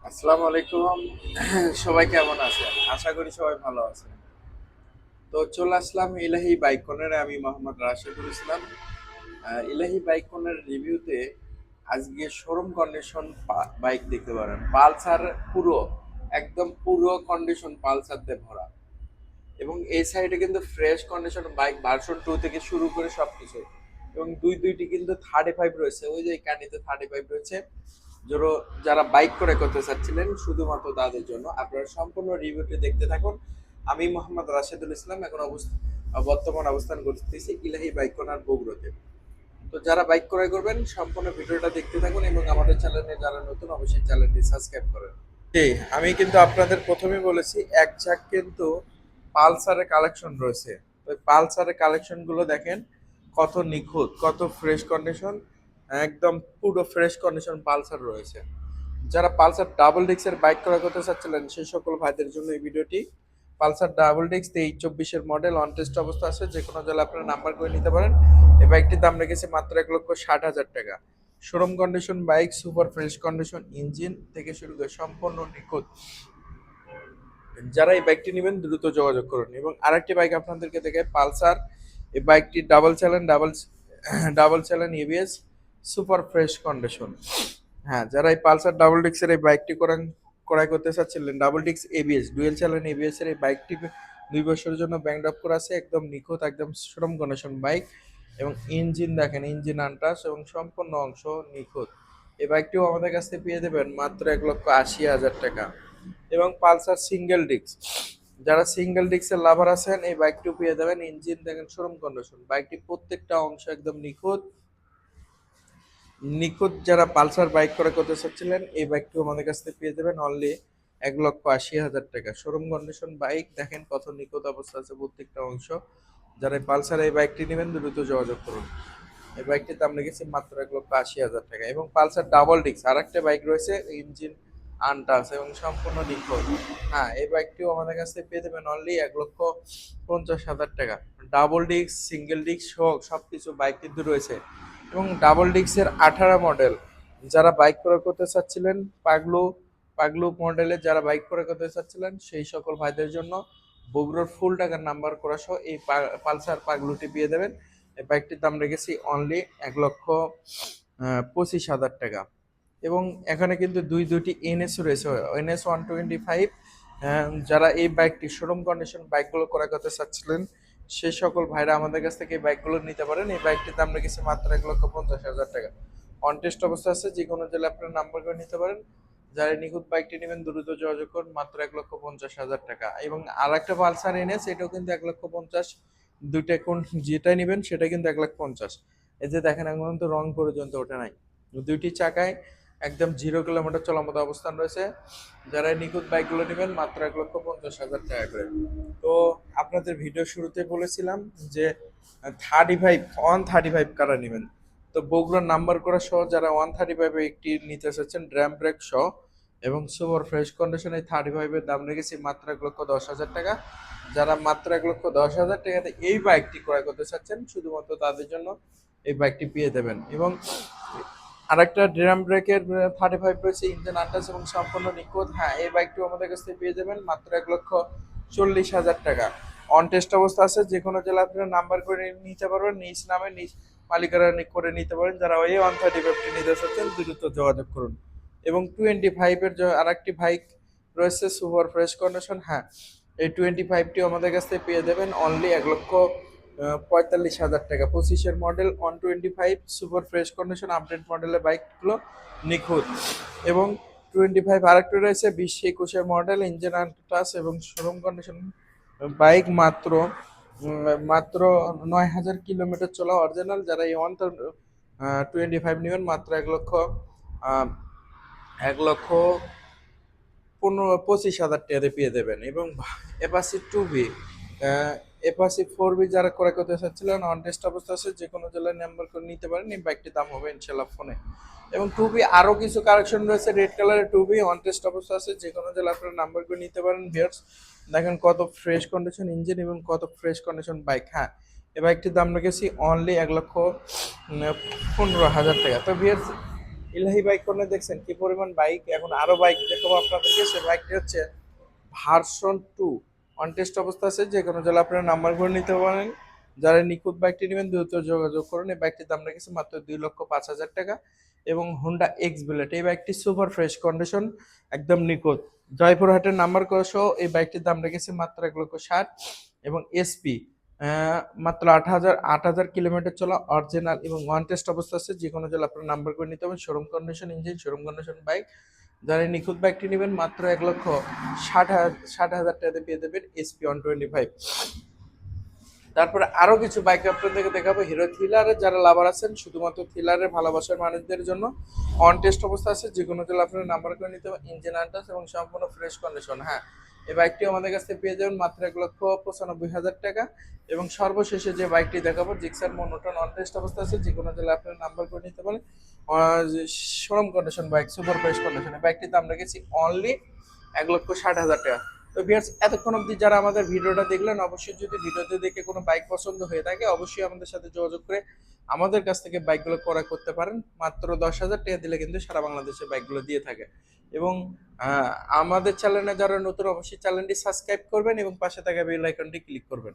আসসালামু আলাইকুম। সবাই কেমন আছেন? আশা করি সবাই ভালো আছেন। তো চলে আসলাম ইলাহি বাইক কর্নারে। আমি মোহাম্মদ রাশেদুল ইসলাম। ইলাহি বাইক কর্নার রিভিউতে আজকে শোরুম কন্ডিশন বাইক দেখতে পারেন। পালসার পুরো, একদম পুরো কন্ডিশন পালসার দিয়ে ভরা। এবং এই সাইডে কিন্তু ফ্রেশ কন্ডিশন বাইক ভার্সন 2 থেকে শুরু করে সবকিছু। এবং দুইটি কিন্তু 35 রয়েছে। ওই যে ক্যানিতে 35 রয়েছে। যারা যারা বাইক করে করতে চাচ্ছিলেন শুধুমাত্র তাদের জন্য আপনারা সম্পূর্ণ রিভিউটি দেখতে থাকুন। আমি মোহাম্মদ রাশেদুল ইসলাম এখন বর্তমান অবস্থান করতেছি ইলাহি বাইক কর্নার বগুড়াতে। তো যারা বাইক ক্রয় করবেন সম্পূর্ণ ভিডিওটা দেখতে থাকুন এবং আমাদের চ্যানেলে যারা নতুন অবশ্যই চ্যানেলটি সাবস্ক্রাইব করেন। জি, আমি কিন্তু আপনাদের প্রথমেই বলেছি এক ঝাঁক কিন্তু পালসারের কালেকশন রয়েছে। ওই পালসারের কালেকশন গুলো দেখেন কত নিখুঁত, কত ফ্রেশ কন্ডিশন, একদম পুরো ফ্রেশ কন্ডিশন পালসার রয়েছে। যারা পালসার ডাবল ডিস্কের বাইক ক্রয় করতে চাচ্ছিলেন সেই সকল ভাইদের জন্য এই ভিডিওটি। পালসার ডাবল ডিস্ক 23-24-এর মডেল অন টেস্ট অবস্থা আছে, যে কোনো জেলা আপনারা নাম্বার করে নিতে পারেন। এই বাইকটির দাম রেখেছে মাত্র 1,60,000 টাকা। Showroom condition bike, super fresh condition, engine থেকে শুরু করে সম্পূর্ণ নিখুঁত। যারা এই বাইকটি নেবেন দ্রুত যোগাযোগ করুন। এবং আরেকটি বাইক আপনাদেরকে দেখায় পালসার। এই বাইকটি double channel ABS, super fresh condition. হ্যাঁ, যারা এই পালসার ডাবল ডিক্সের এই বাইকটি ক্রয় করতে চাচ্ছিলেন, ডাবল ডিক্স এবিএস ডুয়েল চ্যানেল এবিএস এর এই বাইকটি 2 বছরের জন্য ব্যাংক ড্রপ করা আছে, একদম নিখুঁত, একদম শ্রম কন্ডিশন বাইক। এবং ইঞ্জিন দেখেন, ইঞ্জিন আনটাচ এবং সম্পূর্ণ অংশ নিখুঁত। এই বাইকটিও আমাদের কাছ থেকে পেয়ে দেবেন মাত্র 1,80,000 টাকা। এবং পালসার সিঙ্গেল ডিস্ক, যারা সিঙ্গেল ডিস্কের লাভার আছেন এই বাইকটিও পেয়ে যাবেন। ইঞ্জিন দেখেন শোরুম কন্ডিশন, বাইকটি প্রত্যেকটা অংশ একদম নিখুঁত নিখুঁত। যারা পালসার বাইক করে করতে চাচ্ছিলেন এই বাইকটিও আমাদের কাছ থেকে পেয়ে যাবেন অনলি 1,80,000 টাকা। শোরুম কন্ডিশন বাইক দেখেন কত নিখুঁত অবস্থা আছে প্রত্যেকটা অংশ। যারা পালসার এই বাইকটি নেবেন দ্রুত যোগাযোগ করুন। এই বাইকটির দাম রেখেছি মাত্র 1,80,000 টাকা। এবং পালসার ডাবল ডিস্ক আর একটা বাইক রয়েছে, ইঞ্জিন আনটাচ এবং সম্পূর্ণ নিখুঁত। হ্যাঁ, এই বাইকটিও আমাদের কাছ থেকে পেয়ে দেবেন অনলি 1,50,000 টাকা। ডাবল ডিস্ক, সিঙ্গেল ডিস্ক সহ সবকিছু বাইক কিন্তু রয়েছে। এবং ডাবল ডিস্কের 18 মডেল যারা বাইক ক্রয় করতে চাচ্ছিলেন, পাগলু পাগলু মডেলের যারা বাইক ক্রয় করতে চাচ্ছিলেন সেই সকল ভাইদের জন্য বগুড়ার ফুল টাকার নাম্বার করা সহ এই পালসার পাগলুটি পেয়ে দেবেন। এই বাইকটির দাম রেখেছি অনলি 1,25,000 টাকা। এবং এখানে কিন্তু দুইটি এনএস রয়েছে, এনএস 125। যারা এই বাইকটি শোরুম কন্ডিশন বাইকগুলো ক্রয় করতে চাচ্ছিলেন সেই সকল ভাইরা আমাদের কাছ থেকে এই বাইকগুলো নিতে পারেন। এই বাইকটির দাম রেখেছে মাত্র 1,50,000 টাকা। অন টেস্ট অবস্থা আছে, যে কোনো জেলায় আপনার নাম্বার করে নিতে পারেন। যারা নিখুঁত বাইকটি নেবেন দ্রুত যোগাযোগ করুন, মাত্র 1,50,000 টাকা। এবং আর একটা পালসার এনএস, এটাও কিন্তু 1,50,000। দুইটা কোন যেটাই নেবেন সেটা কিন্তু 1,50,000। এই যে দেখেন এখন তো রং পর্যন্ত ওঠে নাই, দুইটি চাকায় একদম 0 কিলোমিটার চলার মতো অবস্থান রয়েছে। যারা এই নিখুঁত বাইকগুলো নেবেন মাত্র 1,50,000 টাকা করে। তো আপনাদের ভিডিও শুরুতে বলেছিলাম যে 135 কারা নেবেন। তো বগুড়ার নাম্বার করা সহ যারা 135 একটি নিতে চাচ্ছেন ড্রাম ব্রেক সহ এবং সুপার ফ্রেশ কন্ডিশনে 35-এর দাম রেখেছি মাত্র 1,10,000 টাকা। যারা মাত্র 1,10,000 টাকাতে এই বাইকটি ক্রয় করতে চাচ্ছেন শুধুমাত্র তাদের জন্য এই বাইকটি পেয়ে দেবেন। এবং আরেকটা ড্রাম ব্রেকের 35 রয়েছে, ইঞ্জিন আন্টাস এবং সম্পূর্ণ নিখুঁত। হ্যাঁ, এই বাইকটিও আমাদের কাছ থেকে পেয়ে যাবেন মাত্র 1,40,000 টাকা। অন টেস্ট অবস্থা আছে, যে কোনো জেলা আপনারা নাম্বার করে নিতে পারবেন, নিজ নামে নিজ মালিকানা করে নিতে পারেন। যারা ওই 135টি নিতে চাচ্ছেন দ্রুত যোগাযোগ করুন। এবং 25-এর আরেকটি বাইক রয়েছে সুপার ফ্রেশ কন্ডিশন। হ্যাঁ, এই 25টিও আমাদের কাছ থেকে পেয়ে যাবেন অনলি 1,45,000 টাকা। 25-এর model 125 super fresh condition update মডেলের বাইকগুলো নিখুঁত। এবং 25 আরেকটা রয়েছে 20-21-এর মডেল, ইঞ্জিন আনটাচ এবং শোরুম কন্ডিশন বাইক, মাত্র 9,000 কিলোমিটার চলা অরিজিনাল। যারা এই 125 নেবেন মাত্র 1,25,000 টাকাতে পেয়ে দেবেন। এবং এপাসি 2B, এপাসি 4B যারা ক্রয় করতে চাচ্ছিলেন অন টেস্ট অবস্থা আছে, যে কোনো জেলায় নাম্বার করে নিতে পারেন। এই বাইকটির দাম হবে ইনশাল্লাহ ফোনে। এবং 2B আরও কিছু কালেকশন রয়েছে, রেড কালারের 2B অন টেস্ট অবস্থা আছে, যে কোনো জেলায় আপনারা নাম্বার করে নিতে পারেন। ভিউয়ার্স দেখেন কত ফ্রেশ কন্ডিশন ইঞ্জিন এবং কত ফ্রেশ কন্ডিশন বাইক। হ্যাঁ, এই বাইকটির দাম রেখেছি অনলি 1,15,000 টাকা। তো ভিউয়ার্স ইলাহি বাইক কর্নার দেখছেন কি পরিমাণ বাইক। এখন আরো বাইক দেখাবো আপনাদেরকে। সে বাইকটি হচ্ছে ভার্সন 2 অন টেস্ট অবস্থা আছে, যে কোনো জেলা আপনারা নাম্বার করে নিতে পারেন। যারা নিখুঁত বাইকটি নেবেন দ্রুত যোগাযোগ করুন। এই বাইকটির দাম রেখেছে মাত্র 2,05,000 টাকা। এবং হোন্ডা এক্স বুলেট, এই বাইকটি সুপার ফ্রেশ কন্ডিশন, একদম নিখুঁত। জয়পুরহাটের নাম্বার করা সহ এই বাইকটির দাম রেখেছে মাত্র 1,60,000। এবং এসপি মাত্র 8,000 কিলোমিটার চলা অরিজিনাল এবং ওয়ান টেস্ট অবস্থা আছে, যে কোনো জেলা আপনার নাম্বার করে নিতে হবে। Showroom condition engine, showroom condition bike. যারা এই নিখুঁত বাইকটি নেবেন মাত্র 1,60,000 টাকাতে পেয়ে দেবেন এসপি 125। তারপরে আরো কিছু বাইক আপনাদেরকে দেখাবো। হিরো থ্রিলারের যারা লাভার আছেন, শুধুমাত্র থ্রিলারের ভালোবাসার মানুষদের জন্য অন টেস্ট অবস্থা আছে, যে কোনো জেলা আপনারা নাম্বার করে নিতে হবে। ইঞ্জিন আনটাস এবং সম্পূর্ণ ফ্রেশ কন্ডিশন। হ্যাঁ, এই বাইকটি আমাদের কাছ থেকে পেয়ে যাবেন মাত্র 1,95,000 টাকা। এবং সর্বশেষে যে বাইকটি দেখাবো জিক্সার মনোটন অন টেস্ট অবস্থা আছে, যে কোনো জেলা আপনারা নাম্বার করে নিতে পারেন। Showroom condition bike, super fresh condition. এই বাইকটির দাম রেখেছি অনলি 1,60,000 টাকা। তো ভিউয়ার্স, এতক্ষণ অবধি যারা আমাদের ভিডিওটা দেখলেন, অবশ্যই যদি ভিডিওতে দেখে কোনো বাইক পছন্দ হয়ে থাকে অবশ্যই আমাদের সাথে যোগাযোগ করে আমাদের কাছ থেকে বাইকগুলো ক্রয় করতে পারেন। মাত্র 10,000 টাকা দিলে কিন্তু সারা বাংলাদেশে বাইকগুলো দিয়ে থাকে। এবং আমাদের চ্যানেলে যারা নতুন, অবশ্যই চ্যানেলটি সাবস্ক্রাইব করবেন এবং পাশে থাকা বেল আইকনটি ক্লিক করবেন।